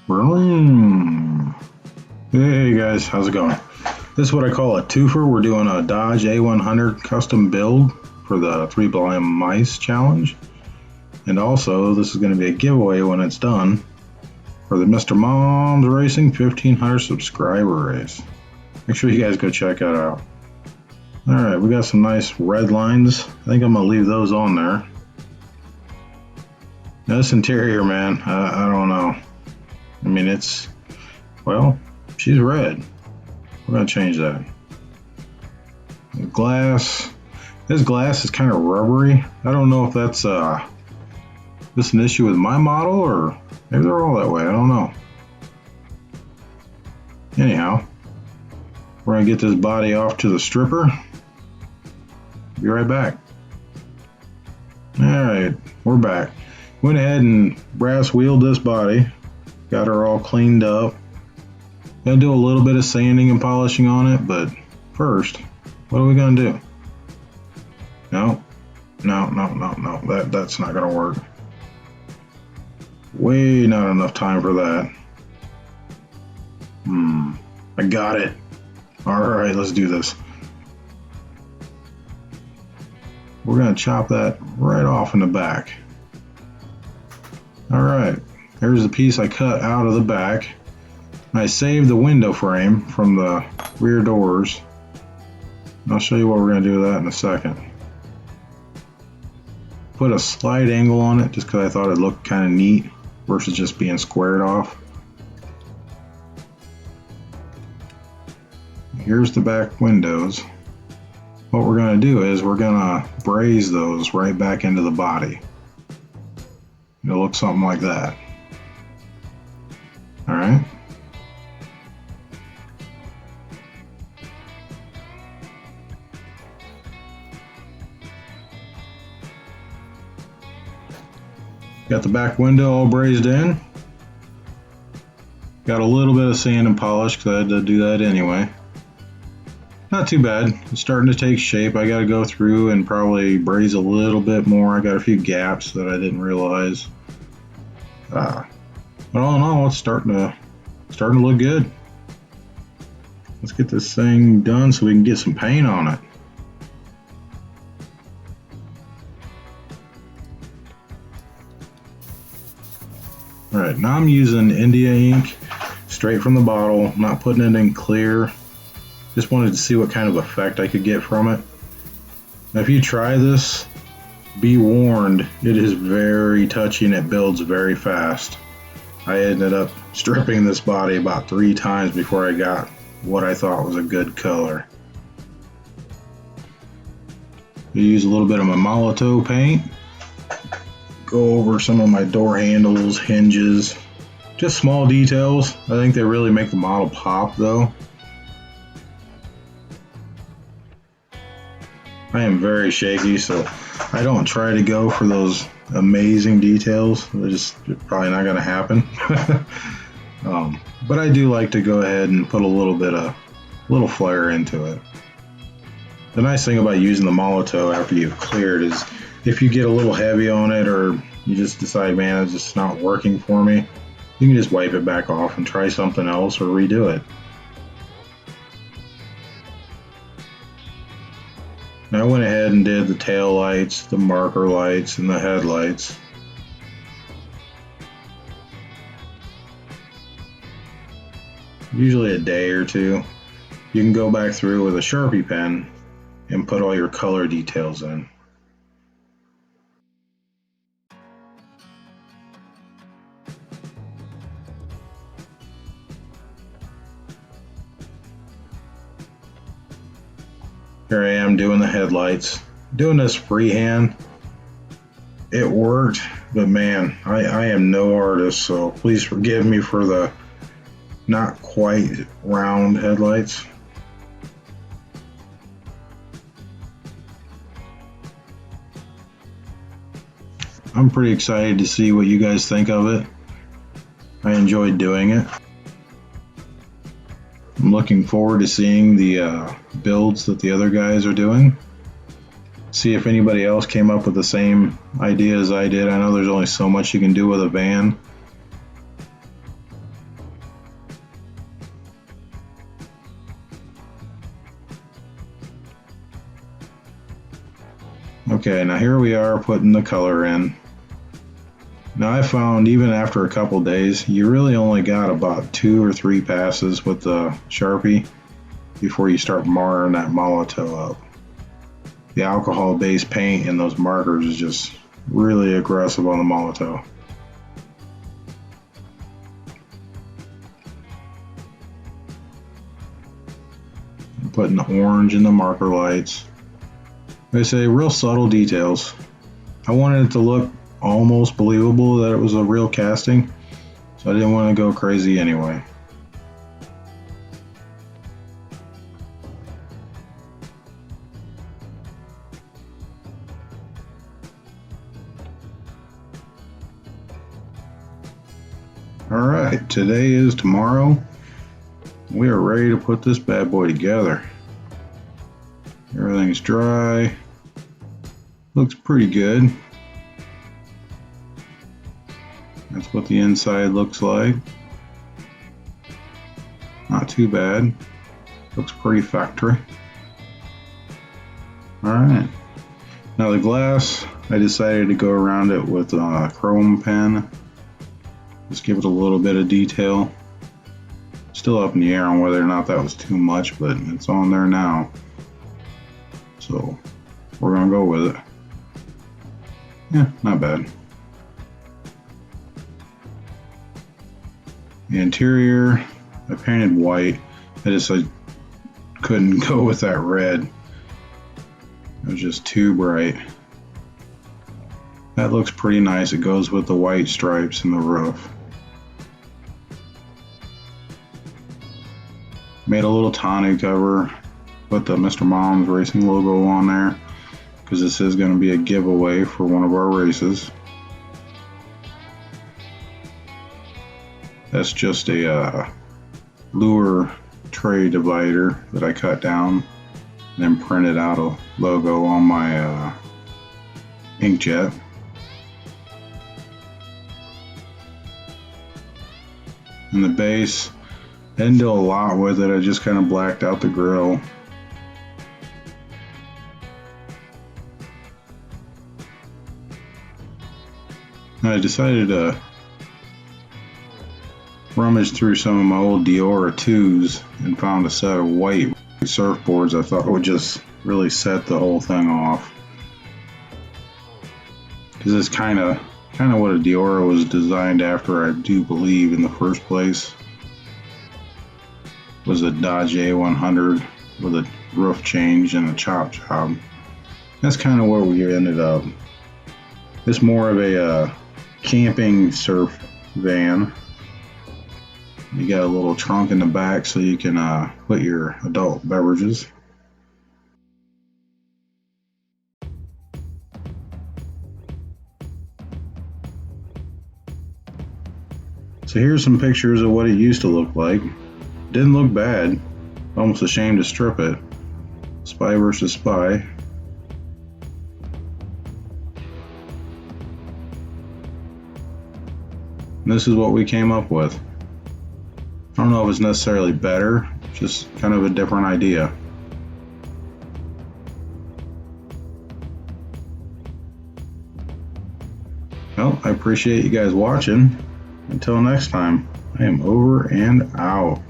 Boom. Hey guys, how's it going? This is what I call a twofer. We're doing a Dodge A100 custom build for the 3 Blind Mice challenge. And also, this is going to be a giveaway when it's done for the Mr. Mom's Racing 1500 subscriber race. Make sure you guys go check that out. Alright, we got some nice red lines. I think I'm going to leave those on there. Now this interior, man, I don't know. I mean, it's, well, she's red. We're going to change that. The glass, this glass is kind of rubbery. I don't know if that's just an issue with my model, or maybe they're all that way. I don't know. Anyhow, we're going to get this body off to the stripper. Be right back. Alright, we're back. Went ahead and brass wheeled this body. Got her all cleaned up. Gonna do a little bit of sanding and polishing on it, but first, what are we gonna do? No, that's not gonna work. Way not enough time for that. I got it. Alright, let's do this. We're gonna chop that right off in the back. Alright, here's the piece I cut out of the back. I saved the window frame from the rear doors. I'll show you what we're going to do with that in a second. Put a slight angle on it just because I thought it looked kind of neat versus just being squared off. Here's the back windows. What we're going to do is we're going to braze those right back into the body. It'll look something like that. Alright. Got the back window all brazed in. Got a little bit of sand and polish because I had to do that anyway. Not too bad. It's starting to take shape. I got to go through and probably braze a little bit more. I got a few gaps that I didn't realize. But all in all, it's starting to look good. Let's get this thing done so we can get some paint on it. Alright, now I'm using India ink straight from the bottle, not putting it in clear. Just wanted to see what kind of effect I could get from it. Now if you try this, be warned, it is very touchy and it builds very fast. I ended up stripping this body about 3 times before I got what I thought was a good color. I use a little bit of my Molotow paint. Go over some of my door handles, hinges, just small details. I think they really make the model pop though. I am very shaky, so I don't try to go for those amazing details. They're just probably not going to happen. But I do like to go ahead and put a little flair into it. The nice thing about using the Molotow after you've cleared is if you get a little heavy on it or you just decide, man, it's just not working for me, you can just wipe it back off and try something else or redo it. Now I went ahead and did the tail lights, the marker lights, and the headlights. Usually a day or two. You can go back through with a Sharpie pen and put all your color details in. Here I am doing the headlights. Doing this freehand. It worked, but man, I am no artist, so please forgive me for the not quite round headlights. I'm pretty excited to see what you guys think of it. I enjoyed doing it. I'm looking forward to seeing the builds that the other guys are doing. See if anybody else came up with the same idea as I did. I know there's only so much you can do with a van. Okay, now here we are putting the color in. Now I found even after a couple days, you really only got about 2 or 3 passes with the Sharpie before you start marring that molotow up. The alcohol-based paint and those markers is just really aggressive on the molotow. I'm putting the orange in the marker lights. Like I say, real subtle details. I wanted it to look almost believable that it was a real casting, so I didn't want to go crazy anyway. Alright, today is tomorrow. We are ready to put this bad boy together. Everything's dry. Looks pretty good. That's what the inside looks like. Not too bad. Looks pretty factory. Alright. Now the glass, I decided to go around it with a chrome pen. Just give it a little bit of detail. Still up in the air on whether or not that was too much, but it's on there now. So we're gonna go with it. Yeah, not bad. The interior, I painted white. I couldn't go with that red. It was just too bright. That looks pretty nice. It goes with the white stripes in the roof. Made a little tonneau cover. Put the Mr. Mom's Racing logo on there because this is going to be a giveaway for one of our races. That's just a lure tray divider that I cut down and then printed out a logo on my inkjet. And the base, I didn't do a lot with it. I just kind of blacked out the grill. And I decided to rummage through some of my old Diora 2s and found a set of white surfboards I thought would just really set the whole thing off. Because it's kind of what a Diora was designed after, I do believe, in the first place. Was a Dodge A100 with a roof change and a chop job. That's kind of where we ended up. It's more of a camping surf van. You got a little trunk in the back so you can put your adult beverages. So here's some pictures of what it used to look like. Didn't look bad. Almost ashamed to strip it. Spy versus Spy. And this is what we came up with. I don't know if it's necessarily better, just kind of a different idea. Well, I appreciate you guys watching. Until next time, I am over and out.